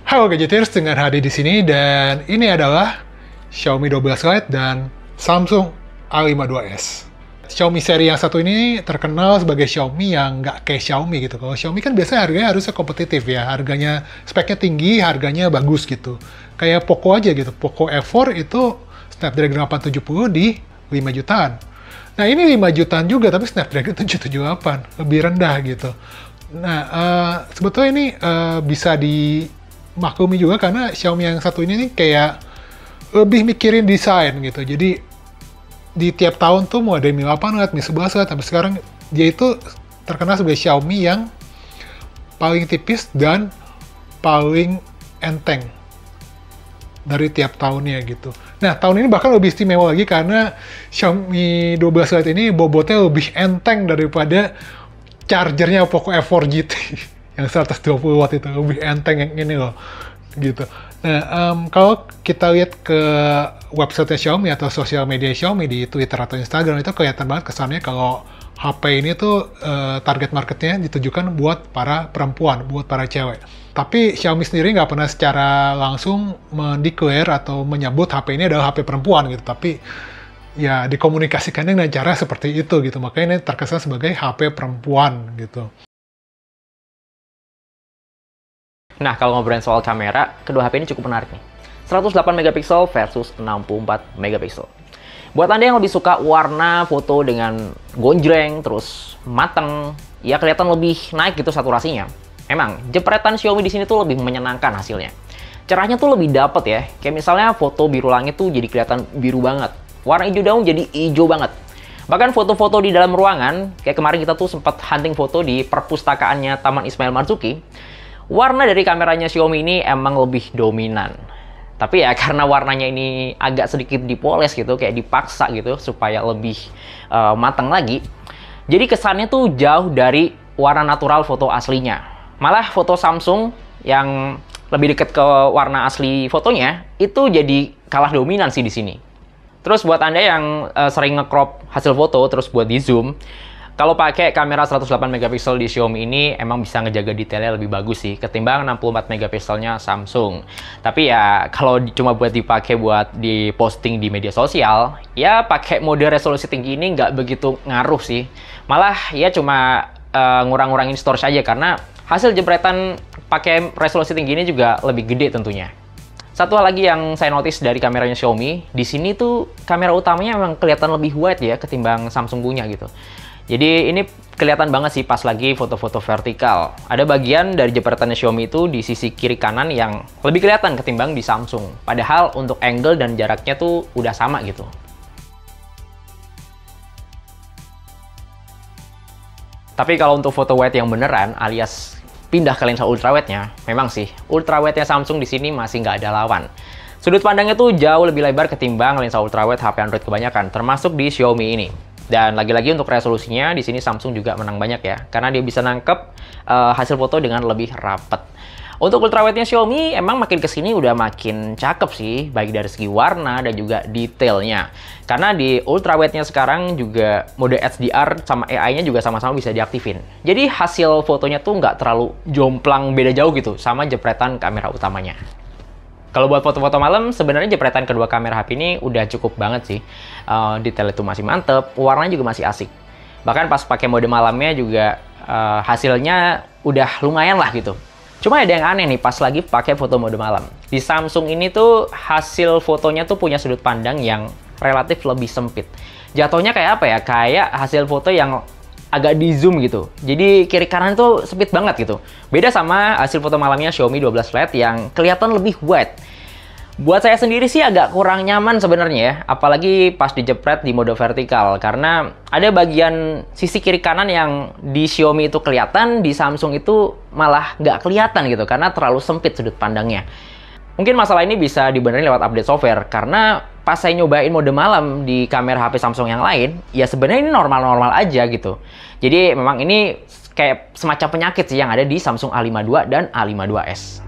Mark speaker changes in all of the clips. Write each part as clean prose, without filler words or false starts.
Speaker 1: Halo Gadgeters, dengan Hadi di sini dan ini adalah Xiaomi 12 Lite dan Samsung A52s. Xiaomi seri yang satu ini terkenal sebagai Xiaomi yang nggak kayak Xiaomi gitu. Kalau Xiaomi kan biasanya harganya harusnya kompetitif ya, harganya speknya tinggi, harganya bagus gitu. Kayak Poco aja gitu, Poco F4 itu Snapdragon 870 di 5 jutaan. Nah ini 5 jutaan juga tapi Snapdragon 778, lebih rendah gitu. Nah sebetulnya ini bisa dimaklumi juga karena Xiaomi yang satu ini nih kayak lebih mikirin desain gitu. Jadi di tiap tahun tuh mau ada Mi 8 Lite, Mi 11 Lite, tapi sekarang dia itu terkenal sebagai Xiaomi yang paling tipis dan paling enteng dari tiap tahunnya gitu. Nah, tahun ini bahkan lebih istimewa lagi karena Xiaomi 12 Lite ini bobotnya lebih enteng daripada chargernya Poco F4 GT yang 120 watt itu, lebih enteng yang ini loh gitu. Nah, kalau kita lihat ke website Xiaomi atau sosial media Xiaomi di Twitter atau Instagram itu kelihatan banget kesannya kalau HP ini tuh target marketnya ditujukan buat para perempuan, buat para cewek. Tapi Xiaomi sendiri nggak pernah secara langsung mendeklar atau menyebut HP ini adalah HP perempuan gitu. Tapi ya dikomunikasikannya dengan cara seperti itu gitu. Makanya ini terkesan sebagai HP perempuan gitu.
Speaker 2: Nah, kalau ngobrolin soal kamera, kedua HP ini cukup menarik nih. 108 megapiksel versus 64 megapiksel. Buat Anda yang lebih suka warna foto dengan gonjreng, terus mateng, ya kelihatan lebih naik gitu saturasinya. Emang, jepretan Xiaomi di sini tuh lebih menyenangkan hasilnya. Cerahnya tuh lebih dapet ya. Kayak misalnya foto biru langit tuh jadi kelihatan biru banget. Warna hijau daun jadi hijau banget. Bahkan foto-foto di dalam ruangan, kayak kemarin kita tuh sempat hunting foto di perpustakaannya Taman Ismail Marzuki. Warna dari kameranya Xiaomi ini emang lebih dominan. Tapi ya karena warnanya ini agak sedikit dipoles gitu, kayak dipaksa gitu supaya lebih matang lagi. Jadi kesannya tuh jauh dari warna natural foto aslinya. Malah foto Samsung yang lebih dekat ke warna asli fotonya itu jadi kalah dominan sih di sini. Terus buat Anda yang sering nge-crop hasil foto terus buat di zoom, kalau pakai kamera 108 megapiksel di Xiaomi ini emang bisa ngejaga detailnya lebih bagus sih ketimbang 64 megapikselnya Samsung. Tapi ya kalau cuma buat dipakai buat di posting di media sosial, ya pakai mode resolusi tinggi ini nggak begitu ngaruh sih. Malah ya cuma ngurang-ngurangin storage aja karena hasil jepretan pakai resolusi tinggi ini juga lebih gede tentunya. Satu hal lagi yang saya notice dari kameranya Xiaomi, di sini tuh kamera utamanya emang kelihatan lebih wide ya ketimbang Samsung punya gitu. Jadi ini kelihatan banget sih pas lagi foto-foto vertikal. Ada bagian dari jepretannya Xiaomi itu di sisi kiri kanan yang lebih kelihatan ketimbang di Samsung. Padahal untuk angle dan jaraknya tuh udah sama gitu. Tapi kalau untuk foto wide yang beneran alias pindah ke lensa ultrawide-nya, memang sih ultrawide-nya Samsung di sini masih nggak ada lawan. Sudut pandangnya tuh jauh lebih lebar ketimbang lensa ultrawide HP Android kebanyakan, termasuk di Xiaomi ini. Dan lagi-lagi untuk resolusinya di sini Samsung juga menang banyak ya, karena dia bisa nangkep hasil foto dengan lebih rapet. Untuk ultrawide-nya Xiaomi emang makin kesini udah makin cakep sih, baik dari segi warna dan juga detailnya. Karena di ultrawide-nya sekarang juga mode HDR sama AI-nya juga sama-sama bisa diaktifin. Jadi hasil fotonya tuh nggak terlalu jomplang beda jauh gitu sama jepretan kamera utamanya. Kalau buat foto-foto malam, sebenarnya jepretan kedua kamera HP ini udah cukup banget sih. Detail itu masih mantep, warnanya juga masih asik. Bahkan pas pakai mode malamnya juga hasilnya udah lumayan lah gitu. Cuma ada yang aneh nih pas lagi pakai foto mode malam. Di Samsung ini tuh hasil fotonya tuh punya sudut pandang yang relatif lebih sempit. Jatuhnya kayak apa ya? Kayak hasil foto yang agak di zoom gitu. Jadi kiri kanan tuh sempit banget gitu. Beda sama hasil foto malamnya Xiaomi 12 Lite yang kelihatan lebih wide. Buat saya sendiri sih agak kurang nyaman sebenarnya ya, apalagi pas dijepret di mode vertikal karena ada bagian sisi kiri kanan yang di Xiaomi itu kelihatan, di Samsung itu malah nggak kelihatan gitu karena terlalu sempit sudut pandangnya. Mungkin masalah ini bisa dibenerin lewat update software karena pas saya nyobain mode malam di kamera HP Samsung yang lain, ya sebenarnya ini normal-normal aja gitu. Jadi memang ini kayak semacam penyakit sih yang ada di Samsung A52 dan A52s.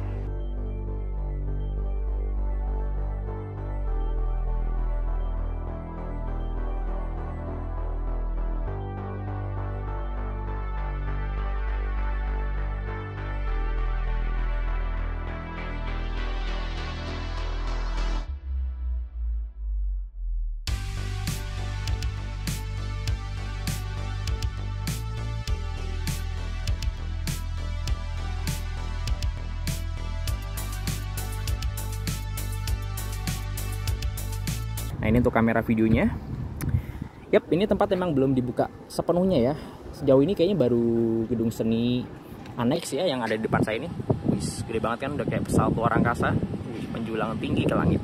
Speaker 2: Nah, ini untuk kamera videonya. Yap, ini tempat emang belum dibuka sepenuhnya ya. Sejauh ini kayaknya baru gedung seni aneks ya yang ada di depan saya ini. Wih, gede banget kan, udah kayak pesawat luar angkasa. Wih, menjulang tinggi ke langit.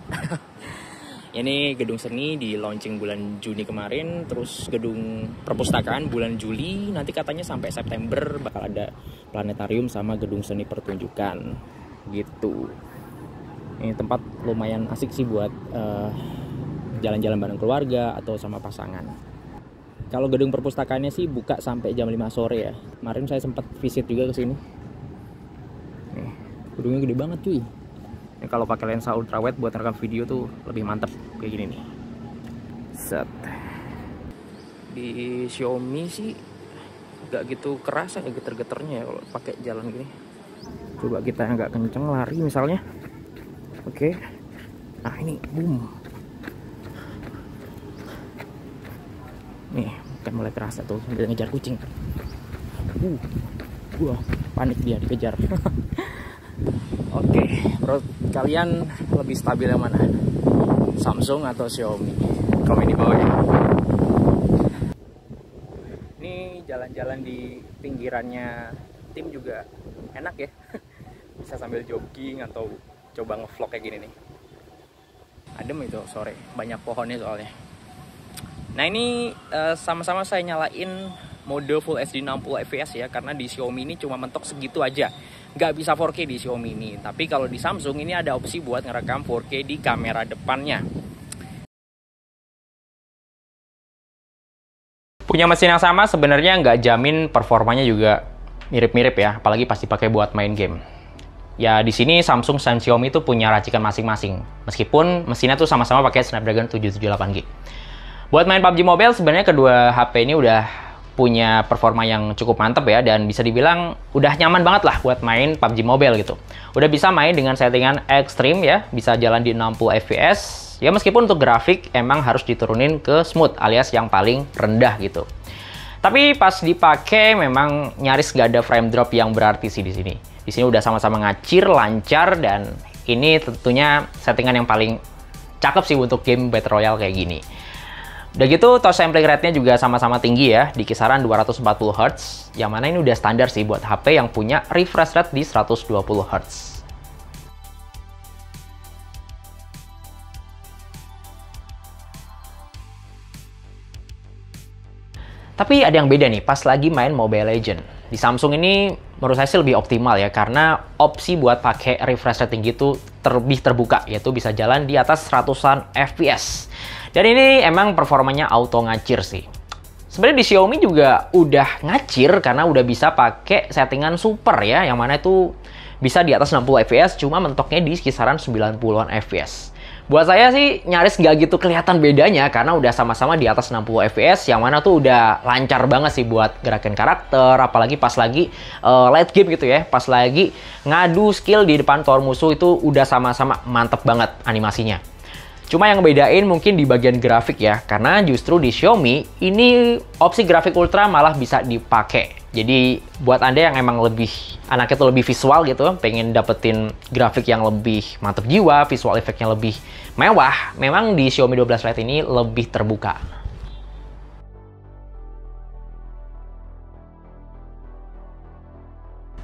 Speaker 2: Ini gedung seni di launching bulan Juni kemarin, terus gedung perpustakaan bulan Juli, nanti katanya sampai September bakal ada planetarium sama gedung seni pertunjukan gitu. Ini tempat lumayan asik sih buat jalan-jalan bareng keluarga atau sama pasangan. Kalau gedung perpustakaannya sih buka sampai jam 5 sore ya. Kemarin saya sempat visit juga ke sini. Nih, gedungnya gede banget cuy. Ini kalau pakai lensa ultrawide buat rekam video tuh lebih mantep kayak gini nih. Set. Di Xiaomi sih gak gitu keras ya geter-geternya ya kalau pakai jalan gini. Coba kita agak kenceng lari misalnya. Oke. Nah, ini boom. Nih, kan mulai terasa tuh sambil ngejar kucing. Wah, panik dia dikejar. Oke, menurut kalian lebih stabil yang mana? Samsung atau Xiaomi? Komen di bawah ya. Ini jalan-jalan di pinggirannya tim juga enak ya. Bisa sambil jogging atau coba ngevlog kayak gini nih. Adem itu sore, banyak pohonnya soalnya. Nah, ini sama-sama saya nyalain mode Full HD 60 fps ya, karena di Xiaomi ini cuma mentok segitu aja. Nggak bisa 4K di Xiaomi ini. Tapi kalau di Samsung ini ada opsi buat ngerekam 4K di kamera depannya. Punya mesin yang sama sebenarnya nggak jamin performanya juga mirip-mirip ya, apalagi pasti pakai buat main game. Ya, di sini Samsung dan Xiaomi itu punya racikan masing-masing. Meskipun mesinnya tuh sama-sama pakai Snapdragon 778G. Buat main PUBG Mobile sebenarnya kedua HP ini udah punya performa yang cukup mantep ya, dan bisa dibilang udah nyaman banget lah buat main PUBG Mobile gitu. Udah bisa main dengan settingan ekstrim ya, bisa jalan di 60 fps. Ya, meskipun untuk grafik emang harus diturunin ke smooth alias yang paling rendah gitu. Tapi pas dipakai memang nyaris nggak ada frame drop yang berarti sih di sini. Di sini udah sama-sama ngacir, lancar, dan ini tentunya settingan yang paling cakep sih untuk game Battle Royale kayak gini. Udah gitu, touch sampling rate-nya juga sama-sama tinggi ya, di kisaran 240 Hz, yang mana ini udah standar sih buat HP yang punya refresh rate di 120 Hz. Tapi ada yang beda nih pas lagi main Mobile Legends. Di Samsung ini menurut saya sih lebih optimal ya, karena opsi buat pakai refresh rate tinggi itu lebih terbuka, yaitu bisa jalan di atas 100-an FPS. Dan ini emang performanya auto ngacir sih. Sebenarnya di Xiaomi juga udah ngacir karena udah bisa pakai settingan super ya, yang mana itu bisa di atas 60 fps, cuma mentoknya di kisaran 90-an fps. Buat saya sih nyaris nggak gitu kelihatan bedanya karena udah sama-sama di atas 60 fps, yang mana tuh udah lancar banget sih buat gerakin karakter, apalagi pas lagi late game gitu ya, pas lagi ngadu skill di depan tower musuh itu udah sama-sama mantep banget animasinya. Cuma yang ngebedain mungkin di bagian grafik ya, karena justru di Xiaomi ini opsi grafik ultra malah bisa dipakai. Jadi buat Anda yang emang lebih anaknya tuh lebih visual gitu, pengen dapetin grafik yang lebih mantep jiwa, visual efeknya lebih mewah, memang di Xiaomi 12 Lite ini lebih terbuka.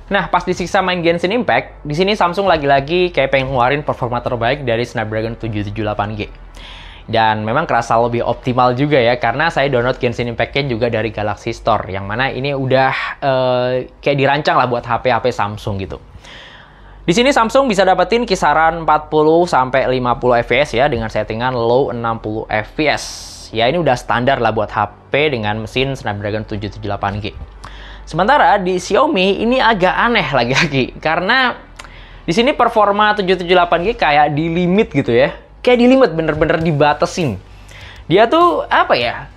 Speaker 2: Nah, pas disiksa main Genshin Impact, di sini Samsung lagi-lagi kayak pengen ngeluarin performa terbaik dari Snapdragon 778G. Dan memang kerasa lebih optimal juga ya, karena saya download Genshin Impact-nya juga dari Galaxy Store, yang mana ini udah kayak dirancang lah buat HP-HP Samsung gitu. Di sini Samsung bisa dapetin kisaran 40-50 fps ya, dengan settingan low 60 fps. Ya, ini udah standar lah buat HP dengan mesin Snapdragon 778G. Sementara di Xiaomi ini agak aneh lagi-lagi, karena di sini performa 778G kayak di limit gitu ya. Kayak di limit, bener-bener dibatasin. Dia tuh apa ya,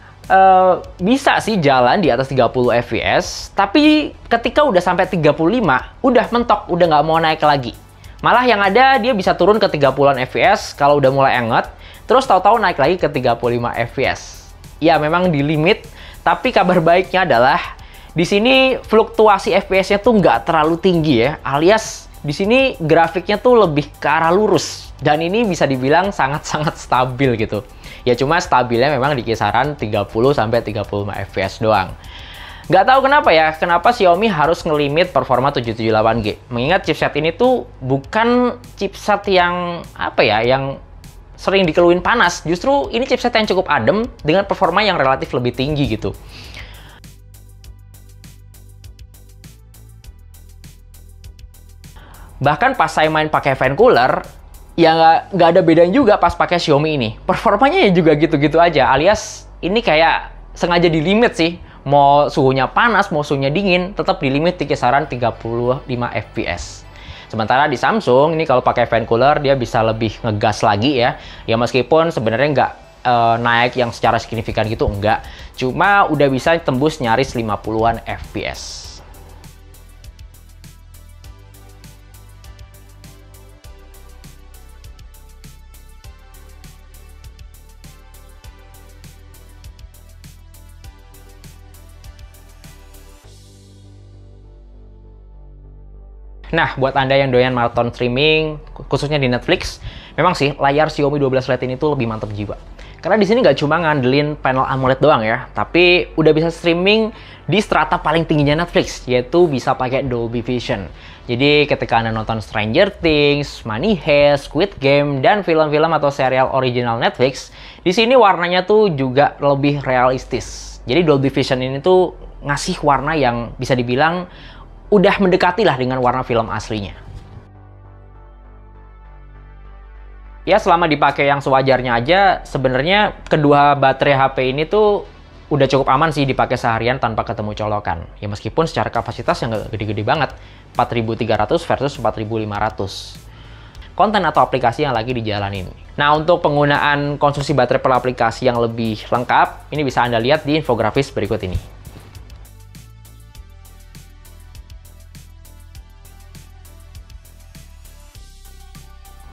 Speaker 2: bisa sih jalan di atas 30 fps, tapi ketika udah sampai 35, udah mentok, udah nggak mau naik lagi. Malah yang ada dia bisa turun ke 30-an fps kalau udah mulai anget, terus tahu-tahu naik lagi ke 35 fps. Ya memang di limit, tapi kabar baiknya adalah di sini fluktuasi FPS-nya tuh nggak terlalu tinggi ya, alias Di sini grafiknya tuh lebih ke arah lurus, dan ini bisa dibilang sangat-sangat stabil gitu. Ya cuma stabilnya memang di kisaran 30-35 fps doang. Nggak tahu kenapa ya, kenapa Xiaomi harus ngelimit performa 778G. Mengingat chipset ini tuh bukan chipset yang yang sering dikeluhin panas. Justru ini chipset yang cukup adem dengan performa yang relatif lebih tinggi gitu. Bahkan pas saya main pakai fan cooler, ya nggak ada bedanya juga pas pakai Xiaomi ini. Performanya ya juga gitu-gitu aja, alias ini kayak sengaja di limit sih. Mau suhunya panas, mau suhunya dingin, tetap di limit di kisaran 35 fps. Sementara di Samsung, ini kalau pakai fan cooler, dia bisa lebih ngegas lagi ya. Ya meskipun sebenarnya nggak naik yang secara signifikan gitu, enggak. Cuma udah bisa tembus nyaris 50-an fps. Nah, buat Anda yang doyan maraton streaming, khususnya di Netflix, memang sih layar Xiaomi 12 Lite ini tuh lebih mantap jiwa. Karena di sini nggak cuma ngandelin panel AMOLED doang ya, tapi udah bisa streaming di strata paling tingginya Netflix, yaitu bisa pakai Dolby Vision. Jadi ketika Anda nonton Stranger Things, Money Heist, Squid Game, dan film-film atau serial original Netflix, di sini warnanya tuh juga lebih realistis. Jadi Dolby Vision ini tuh ngasih warna yang bisa dibilang udah mendekati lah dengan warna film aslinya. Ya selama dipakai yang sewajarnya aja, sebenarnya kedua baterai HP ini tuh udah cukup aman sih dipakai seharian tanpa ketemu colokan. Ya meskipun secara kapasitas yang nggak gede-gede banget, 4300 versus 4500. Konten atau aplikasi yang lagi dijalanin. Nah untuk penggunaan konsumsi baterai per aplikasi yang lebih lengkap, ini bisa Anda lihat di infografis berikut ini.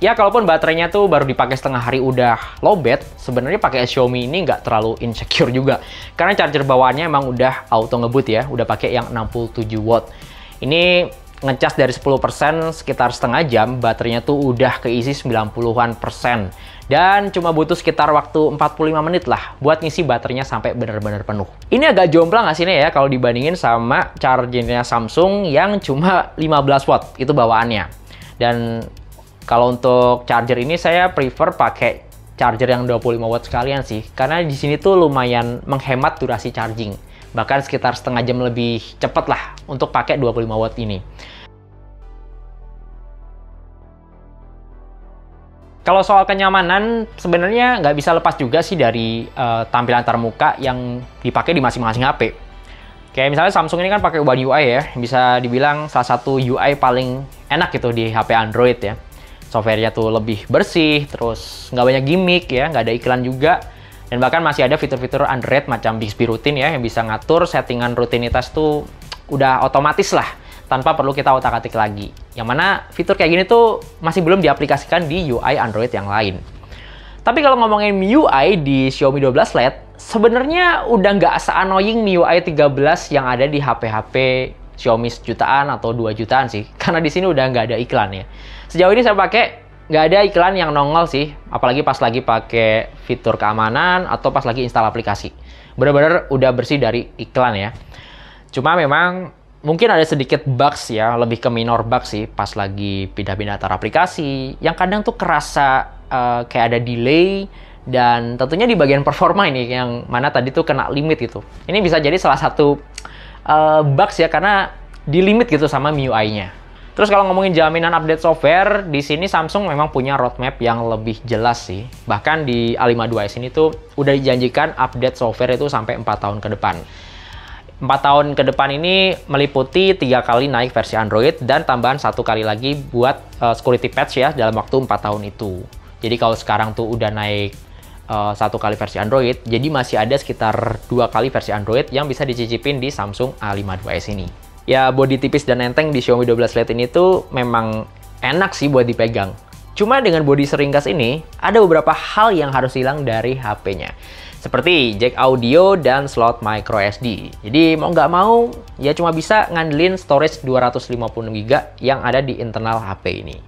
Speaker 2: Ya, kalaupun baterainya tuh baru dipakai setengah hari udah lowbat, sebenarnya pakai Xiaomi ini nggak terlalu insecure juga. Karena charger bawaannya emang udah auto ngebut ya, udah pakai yang 67 watt. Ini ngecas dari 10% sekitar setengah jam, baterainya tuh udah keisi 90-an persen. Dan cuma butuh sekitar waktu 45 menit lah buat ngisi baterainya sampai benar-benar penuh. Ini agak jomplang hasilnya ya kalau dibandingin sama chargernya Samsung yang cuma 15 watt, itu bawaannya. Dan kalau untuk charger ini saya prefer pakai charger yang 25 watt sekalian sih. Karena di sini tuh lumayan menghemat durasi charging. Bahkan sekitar setengah jam lebih cepat lah untuk pakai 25 watt ini. Kalau soal kenyamanan, sebenarnya nggak bisa lepas juga sih dari tampilan termuka yang dipakai di masing-masing HP. Kayak misalnya Samsung ini kan pakai One UI ya, bisa dibilang salah satu UI paling enak gitu di HP Android ya. Software-nya tuh lebih bersih, terus nggak banyak gimmick ya, nggak ada iklan juga. Dan bahkan masih ada fitur-fitur Android macam Bixby Routine ya, yang bisa ngatur settingan rutinitas tuh udah otomatis lah, tanpa perlu kita otak-atik lagi. Yang mana fitur kayak gini tuh masih belum diaplikasikan di UI Android yang lain. Tapi kalau ngomongin MIUI di Xiaomi 12 Lite, sebenarnya udah nggak se-annoying MIUI 13 yang ada di HP-HP Xiaomi sejutaan atau 2 jutaan sih. Karena di sini udah nggak ada iklan ya. Sejauh ini saya pakai nggak ada iklan yang nongol sih, apalagi pas lagi pakai fitur keamanan atau pas lagi install aplikasi. Bener-bener udah bersih dari iklan ya. Cuma memang mungkin ada sedikit bugs ya, lebih ke minor bugs sih pas lagi pindah-pindah antar aplikasi, yang kadang tuh kerasa kayak ada delay, dan tentunya di bagian performa ini yang mana tadi tuh kena limit gitu. Ini bisa jadi salah satu bugs ya, karena di limit gitu sama MIUI-nya. Terus kalau ngomongin jaminan update software, di sini Samsung memang punya roadmap yang lebih jelas sih. Bahkan di A52s ini tuh udah dijanjikan update software itu sampai 4 tahun ke depan. 4 tahun ke depan ini meliputi 3 kali naik versi Android dan tambahan 1 kali lagi buat security patch ya dalam waktu 4 tahun itu. Jadi kalau sekarang tuh udah naik 1 kali versi Android, jadi masih ada sekitar 2 kali versi Android yang bisa dicicipin di Samsung A52s ini. Ya, bodi tipis dan enteng di Xiaomi 12 Lite ini tuh memang enak sih buat dipegang. Cuma dengan bodi seringkas ini, ada beberapa hal yang harus hilang dari HP-nya. seperti jack audio dan slot micro SD. Jadi mau nggak mau, ya cuma bisa ngandelin storage 256GB yang ada di internal HP ini.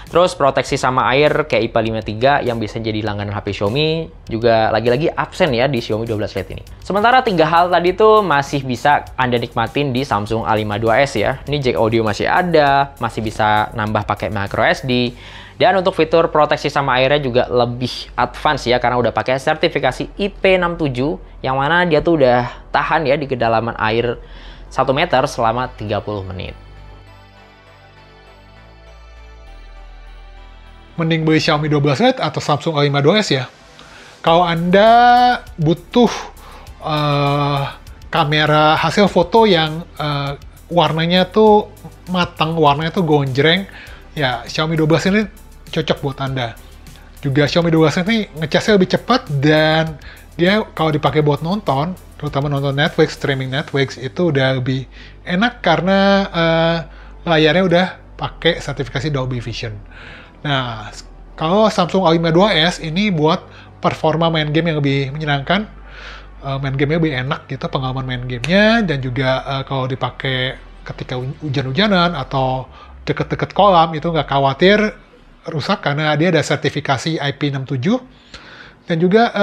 Speaker 2: Terus proteksi sama air kayak IPA53 yang bisa jadi langganan HP Xiaomi juga lagi-lagi absen ya di Xiaomi 12 Lite ini. Sementara 3 hal tadi tuh masih bisa Anda nikmatin di Samsung A52 S ya. Ini jack audio masih ada, masih bisa nambah pakai micro SD. Dan untuk fitur proteksi sama airnya juga lebih advance ya, karena udah pakai sertifikasi IP67 yang mana dia tuh udah tahan ya di kedalaman air 1 meter selama 30 menit.
Speaker 1: Mending beli Xiaomi 12 Lite atau Samsung A52s ya. Kalau Anda butuh kamera hasil foto yang warnanya tuh matang, warnanya tuh gonjreng, ya Xiaomi 12 ini cocok buat Anda. Juga Xiaomi 12 ini ngecasnya lebih cepat dan dia kalau dipakai buat nonton, terutama nonton Netflix, streaming Netflix, itu udah lebih enak karena layarnya udah pakai sertifikasi Dolby Vision. Nah, kalau Samsung A52s ini buat performa main game yang lebih menyenangkan, main gamenya lebih enak gitu, pengalaman main gamenya, dan juga kalau dipakai ketika hujan-hujanan atau deket-deket kolam, itu nggak khawatir rusak karena dia ada sertifikasi IP67. Dan juga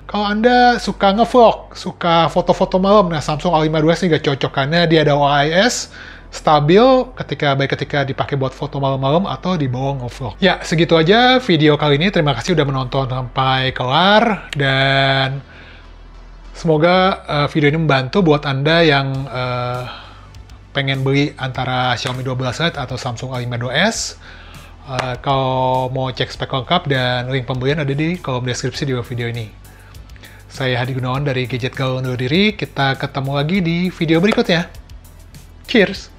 Speaker 1: kalau Anda suka nge-vlog, suka foto-foto malam, nah Samsung A52s ini nggak cocok karena dia ada OIS stabil ketika dipakai buat foto malam-malam atau dibawa nge-vlog. Ya, segitu aja video kali ini. Terima kasih udah menonton sampai kelar, dan semoga video ini membantu buat Anda yang pengen beli antara Xiaomi 12 Lite atau Samsung A52s. Kalau mau cek spek lengkap dan link pembelian ada di kolom deskripsi di bawah video ini. Saya Hadi Gunawan dari Gadget Gaul undur diri. Kita ketemu lagi di video berikutnya. Cheers!